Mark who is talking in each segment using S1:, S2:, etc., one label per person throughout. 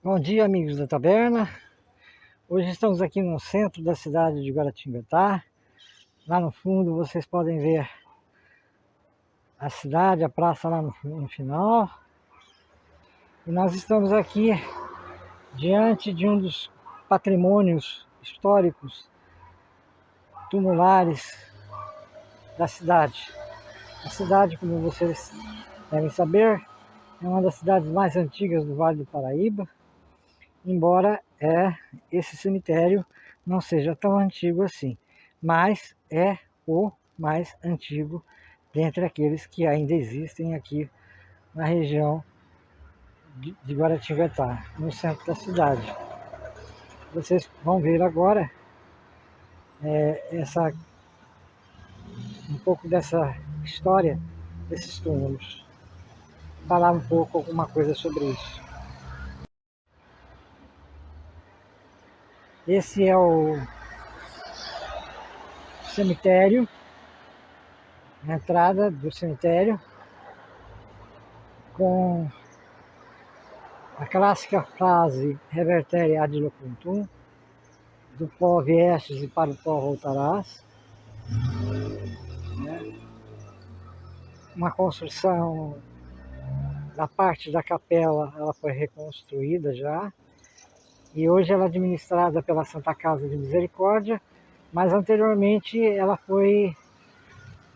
S1: Bom dia, amigos da taberna. Hoje estamos aqui no centro da cidade de Guaratinguetá. Lá no fundo vocês podem ver a cidade, a praça lá no final. E nós estamos aqui diante de um dos patrimônios históricos tumulares da cidade. A cidade, como vocês devem saber, é uma das cidades mais antigas do Vale do Paraíba, embora esse cemitério não seja tão antigo assim, mas é o mais antigo dentre aqueles que ainda existem aqui na região de Guaratinguetá, no centro da cidade. Vocês vão ver agora um pouco dessa história desses túmulos, falar um pouco alguma coisa sobre isso. Esse é o cemitério, a entrada do cemitério, com a clássica frase revertere ad locutum, do pó viestes e para o pó voltarás. Né? Uma construção da parte da capela, ela foi reconstruída já, e hoje ela é administrada pela Santa Casa de Misericórdia, mas anteriormente ela foi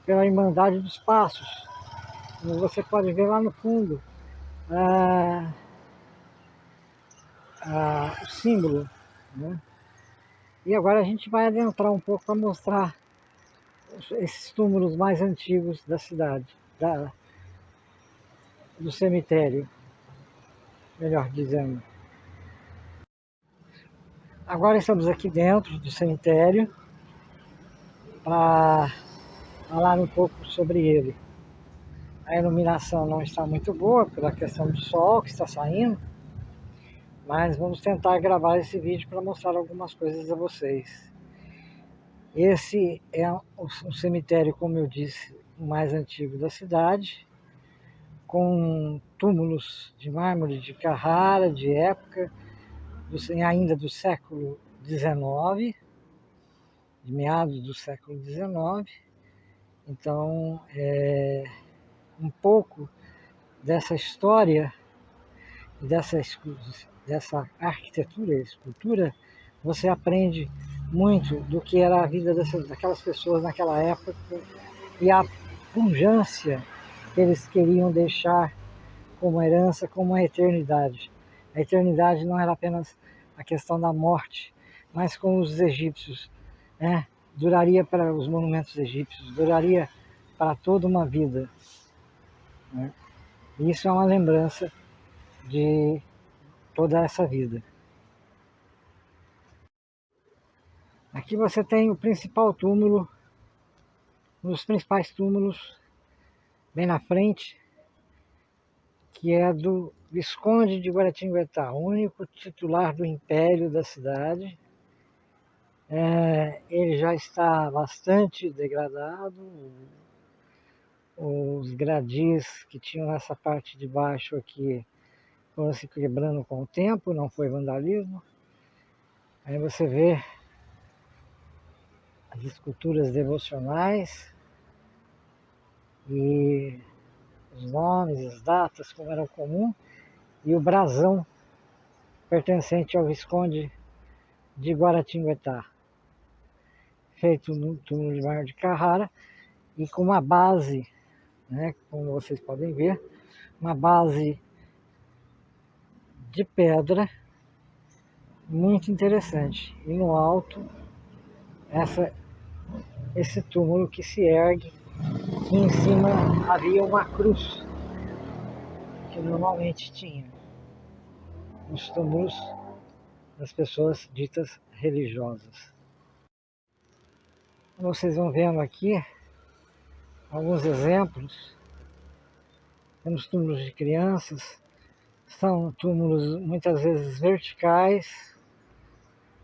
S1: pela Irmandade dos Passos. Como você pode ver lá no fundo, o símbolo. Né? E agora a gente vai adentrar um pouco para mostrar esses túmulos mais antigos da cidade, do cemitério, melhor dizendo. Agora estamos aqui dentro do cemitério para falar um pouco sobre ele. A iluminação não está muito boa pela questão do sol que está saindo, mas vamos tentar gravar esse vídeo para mostrar algumas coisas a vocês. Esse é um cemitério, como eu disse, o mais antigo da cidade, com túmulos de mármore de Carrara, de época, ainda do século XIX, de meados do século XIX. Então, um pouco dessa história, dessa arquitetura e escultura, você aprende muito do que era a vida daquelas pessoas naquela época e a pujança que eles queriam deixar como herança, como a eternidade. A eternidade não era apenas a questão da morte, mas com os egípcios, né? Duraria para os monumentos egípcios, duraria para toda uma vida. Né? Isso é uma lembrança de toda essa vida. Aqui você tem o principal túmulo, um dos principais túmulos, bem na frente, que é do Visconde de Guaratinguetá, o único titular do império da cidade. Ele já está bastante degradado, os gradis que tinham nessa parte de baixo aqui foram se quebrando com o tempo, não foi vandalismo. Aí você vê as esculturas devocionais e os nomes, as datas, como era comum, e o brasão pertencente ao Visconde de Guaratinguetá, feito no túmulo de mármore de Carrara e com uma base, né, como vocês podem ver, uma base de pedra muito interessante. E no alto, esse túmulo que se ergue, e em cima havia uma cruz, que normalmente tinha nos túmulos das pessoas ditas religiosas. Como vocês vão vendo aqui, alguns exemplos, temos túmulos de crianças, são túmulos muitas vezes verticais,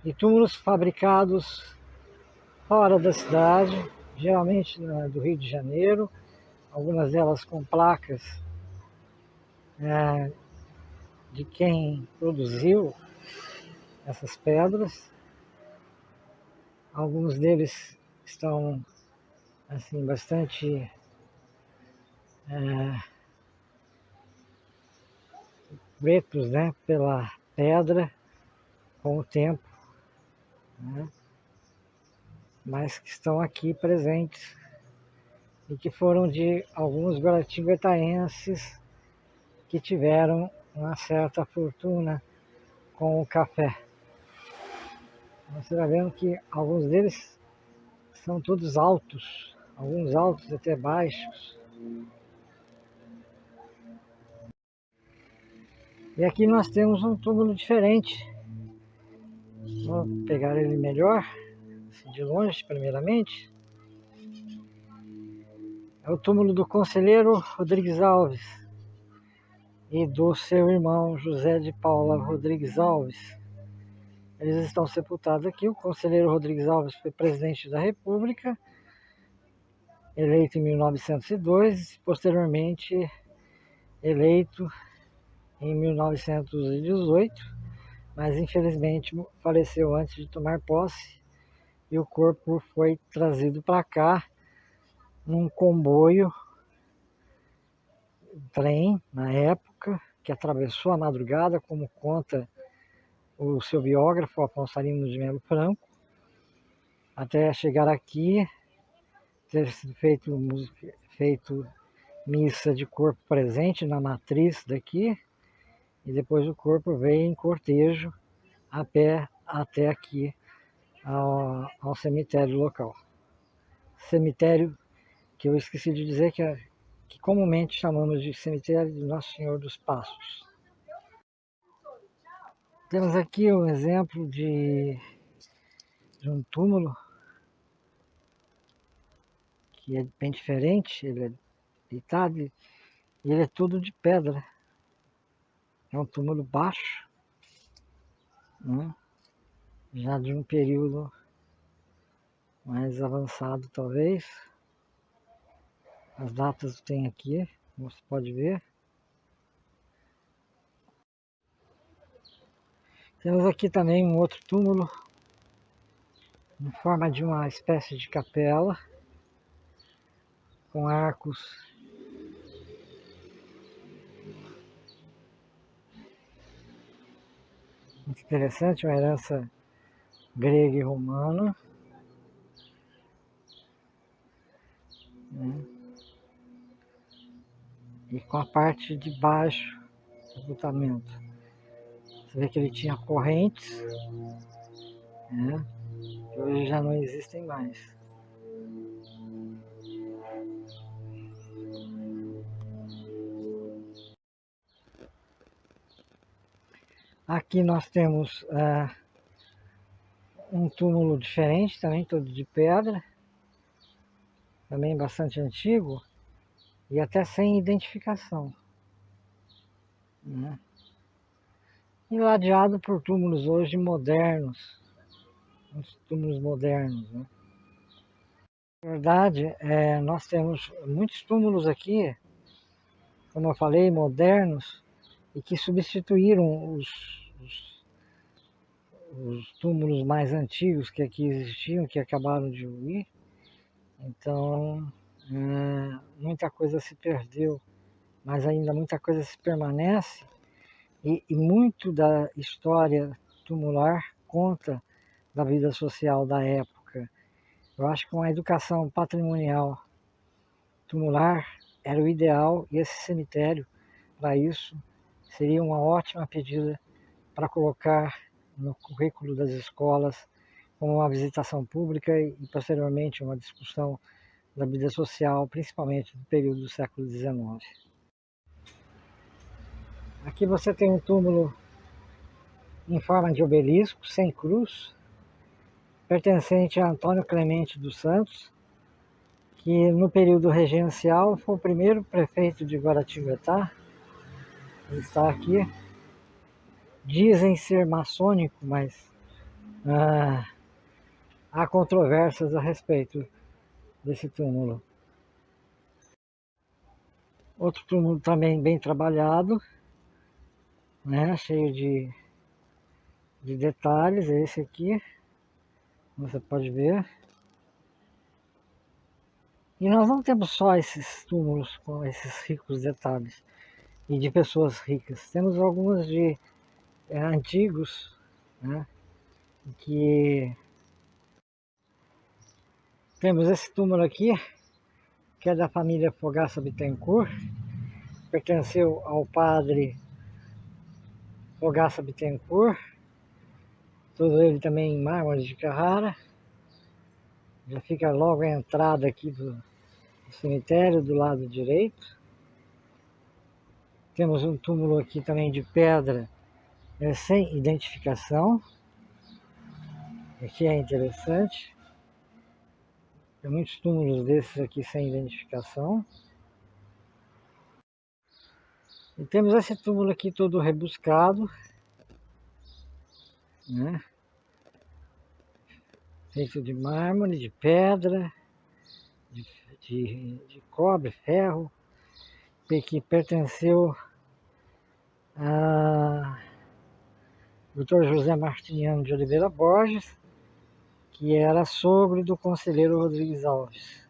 S1: e túmulos fabricados fora da cidade, geralmente do Rio de Janeiro, algumas delas com placas de quem produziu essas pedras. Alguns deles estão assim bastante pretos, né, pela pedra com o tempo, né, mas que estão aqui presentes e que foram de alguns guaratinguetaenses que tiveram uma certa fortuna com o café. Você vai vendo que alguns deles são todos altos, alguns altos até baixos. E aqui nós temos um túmulo diferente. Vou pegar ele melhor, assim, de longe primeiramente. É o túmulo do conselheiro Rodrigues Alves e do seu irmão José de Paula Rodrigues Alves. Eles estão sepultados aqui. O conselheiro Rodrigues Alves foi presidente da República, eleito em 1902, posteriormente eleito em 1918, mas infelizmente faleceu antes de tomar posse e o corpo foi trazido para cá num comboio, trem, na época, que atravessou a madrugada, como conta o seu biógrafo, Afonso Arinos de Melo Franco, até chegar aqui, ter sido feito missa de corpo presente na matriz daqui, e depois o corpo veio em cortejo a pé até aqui ao cemitério local. Cemitério que eu esqueci de dizer que comumente chamamos de cemitério de Nosso Senhor dos Passos. Temos aqui um exemplo de um túmulo que é bem diferente, ele é deitado e ele é todo de pedra. É um túmulo baixo, né? Já de um período mais avançado talvez. As datas tem aqui, como você pode ver. Temos aqui também um outro túmulo em forma de uma espécie de capela com arcos muito interessante, uma herança grega e romana, né? E com a parte de baixo do sepultamento. Você vê que ele tinha correntes, né? Que hoje já não existem mais. Aqui nós temos um túmulo diferente, também todo de pedra, também bastante antigo e até sem identificação, né? E ladeado por túmulos hoje modernos, uns túmulos modernos, né? Na verdade, nós temos muitos túmulos aqui, como eu falei, modernos, e que substituíram os túmulos mais antigos que aqui existiam, que acabaram de ruir. Então, muita coisa se perdeu, mas ainda muita coisa se permanece, e muito da história tumular conta da vida social da época. Eu acho que uma educação patrimonial tumular era o ideal, e esse cemitério, para isso, seria uma ótima pedida para colocar no currículo das escolas como uma visitação pública e posteriormente uma discussão da vida social, principalmente do período do século XIX. Aqui você tem um túmulo em forma de obelisco, sem cruz, pertencente a Antônio Clemente dos Santos, que no período regencial foi o primeiro prefeito de Guaratinguetá. Ele está aqui. Dizem ser maçônico, mas há controvérsias a respeito desse túmulo. Outro túmulo também bem trabalhado, né? Cheio de detalhes, é esse aqui, você pode ver. E nós não temos só esses túmulos com esses ricos detalhes e de pessoas ricas. Temos alguns de antigos, né? Que temos esse túmulo aqui, que é da família Fogaça Bittencourt, pertenceu ao padre Fogaça Bittencourt, todo ele também em mármore de Carrara. Já fica logo a entrada aqui do cemitério, do lado direito. Temos um túmulo aqui também de pedra, sem identificação. Aqui é interessante. Tem muitos túmulos desses aqui sem identificação. E temos esse túmulo aqui todo rebuscado, né? Feito de mármore, de pedra, de cobre, ferro, que pertenceu a Dr. José Martiniano de Oliveira Borges, que era sogro do conselheiro Rodrigues Alves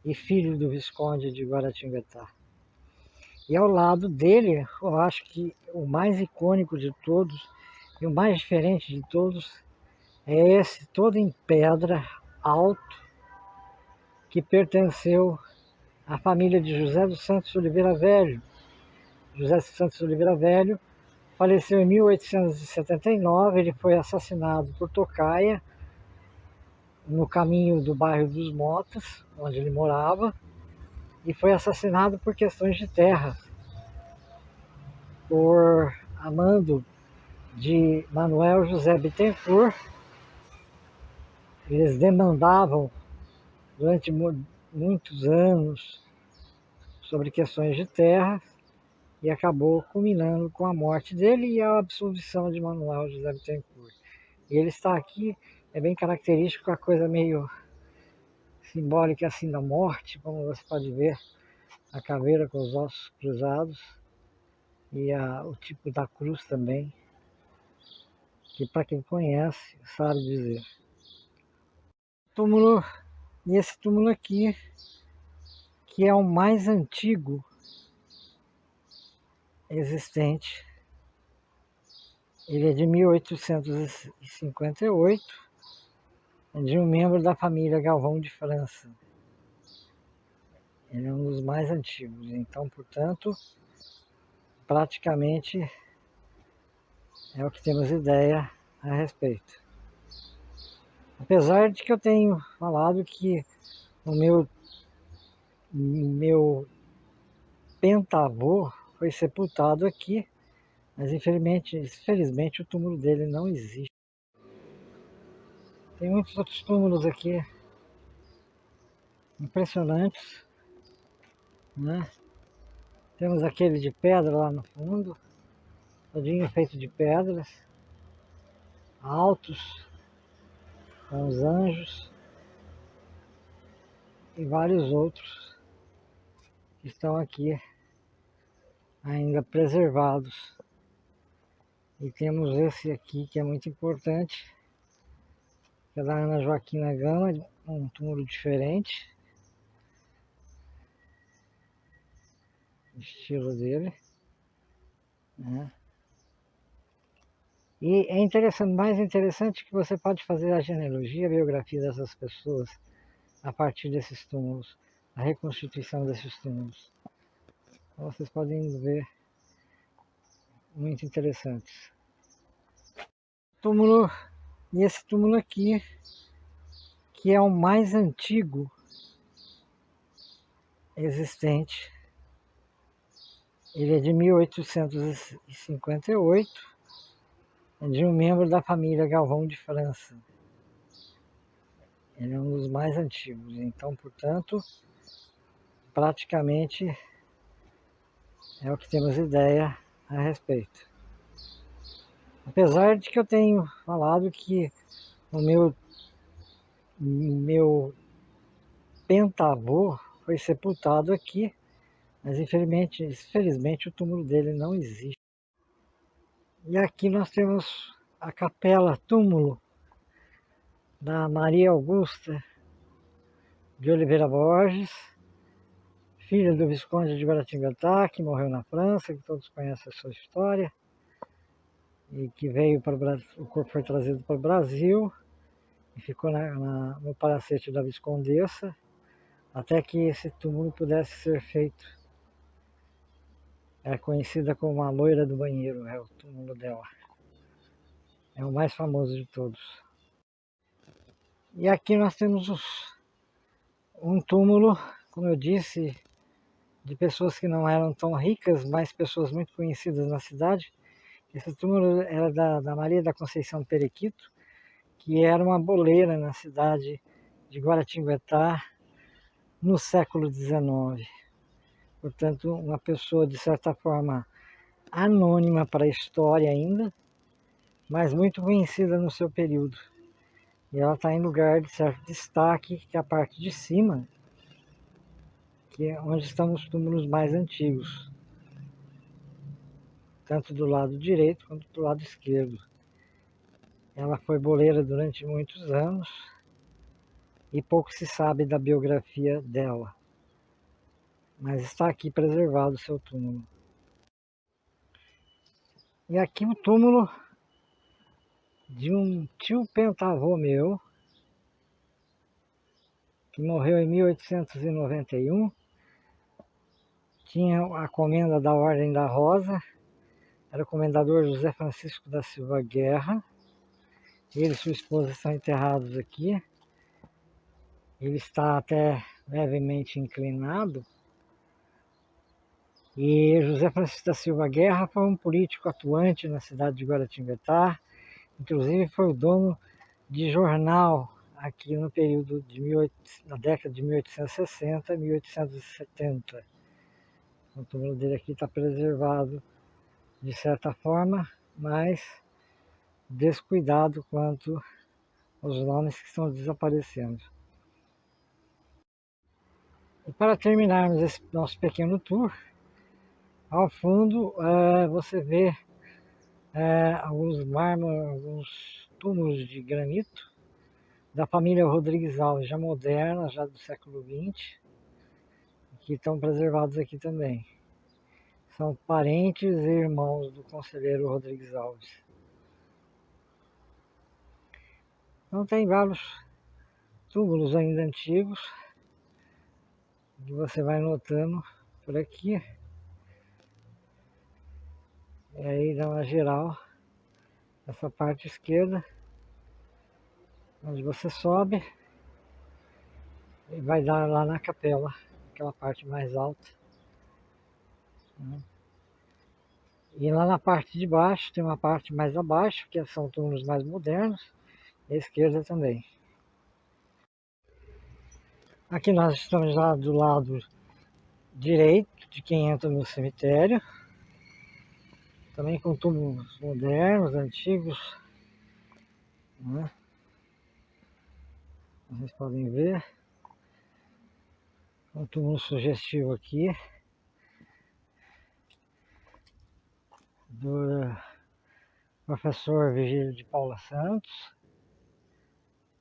S1: e filho do Visconde de Guaratinguetá. E ao lado dele, eu acho que o mais icônico de todos e o mais diferente de todos é esse todo em pedra, alto, que pertenceu à família de José dos Santos Oliveira Velho. José dos Santos Oliveira Velho faleceu em 1879, ele foi assassinado por tocaia no caminho do bairro dos Motas, onde ele morava, e foi assassinado por questões de terra, por amando de Manuel José Bittencourt. Eles demandavam durante muitos anos sobre questões de terra e acabou culminando com a morte dele e a absolvição de Manuel José Bittencourt. E ele está aqui, é bem característico, a coisa meio simbólica assim da morte, como você pode ver, a caveira com os ossos cruzados e o tipo da cruz também, que para quem conhece sabe dizer. Túmulo, e esse túmulo aqui, que é o mais antigo existente, ele é de 1858, é de um membro da família Galvão de França. Ele é um dos mais antigos, então, portanto, praticamente é o que temos ideia a respeito. Apesar de que eu tenho falado que o meu pentavô foi sepultado aqui, mas infelizmente o túmulo dele não existe. Tem muitos outros túmulos aqui impressionantes, né? Temos aquele de pedra lá no fundo, todinho feito de pedras, altos, com os anjos e vários outros que estão aqui ainda preservados. E temos esse aqui que é muito importante, que é da Ana Joaquina Gama, um túmulo diferente, o estilo dele, né? E é interessante, mais interessante que você pode fazer a genealogia, a biografia dessas pessoas a partir desses túmulos, a reconstituição desses túmulos. Então vocês podem ver, muito interessantes. Túmulo, e esse túmulo aqui, que é o mais antigo existente, ele é de 1858, é de um membro da família Galvão de França. Ele é um dos mais antigos, então, portanto, praticamente é o que temos ideia a respeito. Apesar de que eu tenho falado que o meu pentavô foi sepultado aqui, Mas infelizmente o túmulo dele não existe. E aqui nós temos a capela túmulo da Maria Augusta de Oliveira Borges, filha do Visconde de Guaratinguetá, que morreu na França, que todos conhecem a sua história, e que veio para o Brasil, o corpo foi trazido para o Brasil e ficou no palacete da Viscondessa, até que esse túmulo pudesse ser feito. É conhecida como a loira do banheiro, é o túmulo dela. É o mais famoso de todos. E aqui nós temos um túmulo, como eu disse, de pessoas que não eram tão ricas, mas pessoas muito conhecidas na cidade. Esse túmulo era da Maria da Conceição Periquito, que era uma boleira na cidade de Guaratinguetá no século XIX. Portanto, uma pessoa de certa forma anônima para a história ainda, mas muito conhecida no seu período. E ela está em lugar de certo destaque, que é a parte de cima, que é onde estão os túmulos mais antigos, tanto do lado direito quanto do lado esquerdo. Ela foi boleira durante muitos anos e pouco se sabe da biografia dela, mas está aqui preservado o seu túmulo. E aqui o túmulo de um tio pentavô meu, que morreu em 1891, tinha a comenda da Ordem da Rosa, era o comendador José Francisco da Silva Guerra. Ele e sua esposa estão enterrados aqui. Ele está até levemente inclinado. E José Francisco da Silva Guerra foi um político atuante na cidade de Guaratinguetá. Inclusive foi o dono de jornal aqui no período na década de 1860 e 1870. O túmulo dele aqui está preservado de certa forma, mas descuidado quanto aos nomes que estão desaparecendo. E para terminarmos esse nosso pequeno tour, ao fundo você vê alguns mármores, alguns túmulos de granito da família Rodrigues Alves, já moderna, já do século XX, que estão preservados aqui também. São parentes e irmãos do conselheiro Rodrigues Alves. Então tem vários túmulos ainda antigos que você vai notando por aqui. E aí dá uma geral nessa parte esquerda, onde você sobe e vai dar lá na capela, aquela parte mais alta. E lá na parte de baixo tem uma parte mais abaixo, que são túmulos mais modernos, e a esquerda também. Aqui nós estamos já do lado direito de quem entra no cemitério, também com túmulos modernos, antigos, né? Vocês podem ver, um túmulo sugestivo aqui, do professor Virgílio de Paula Santos,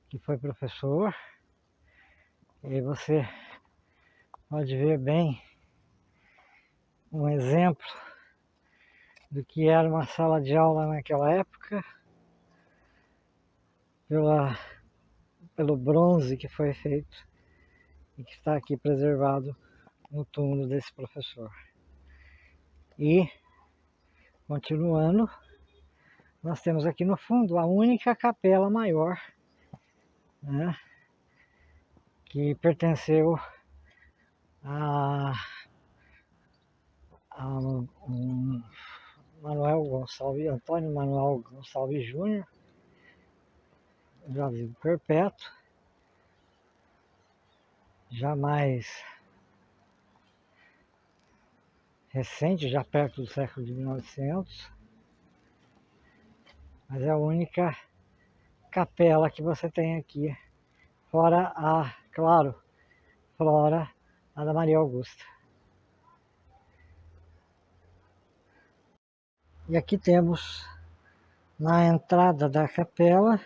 S1: que foi professor. E aí você pode ver bem um exemplo do que era uma sala de aula naquela época, pelo bronze que foi feito e que está aqui preservado no túmulo desse professor. E, continuando, nós temos aqui no fundo a única capela maior, né, que pertenceu a Manuel Gonçalves, Antônio Manuel Gonçalves Júnior, já vivo perpétuo, já mais recente, já perto do século de 1900, mas é a única capela que você tem aqui, fora claro, fora a da Maria Augusta. E aqui temos na entrada da capela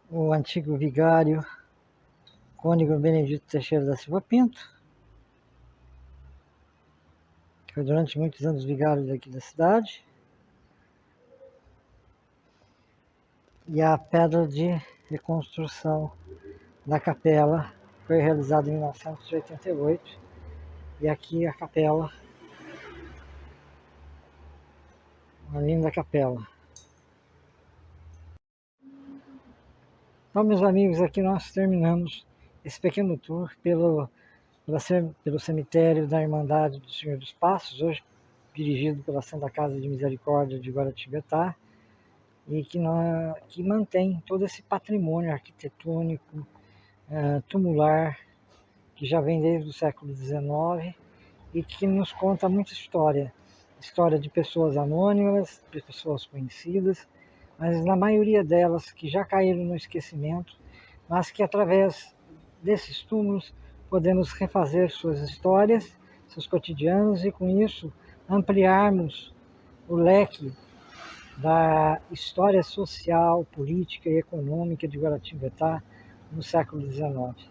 S1: o antigo vigário Cônego Benedito Teixeira da Silva Pinto, que foi durante muitos anos vigário daqui da cidade. E a pedra de reconstrução da capela foi realizada em 1988. E aqui a capela, uma linda capela. Então, meus amigos, aqui nós terminamos esse pequeno tour pelo cemitério da Irmandade do Senhor dos Passos, hoje dirigido pela Santa Casa de Misericórdia de Guaratinguetá, e que mantém todo esse patrimônio arquitetônico, tumular, que já vem desde o século XIX e que nos conta muita história. História de pessoas anônimas, de pessoas conhecidas, mas na maioria delas que já caíram no esquecimento, mas que através desses túmulos podemos refazer suas histórias, seus cotidianos e com isso ampliarmos o leque da história social, política e econômica de Guaratinguetá no século XIX.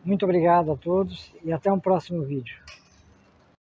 S1: Muito obrigado a todos e até um próximo vídeo.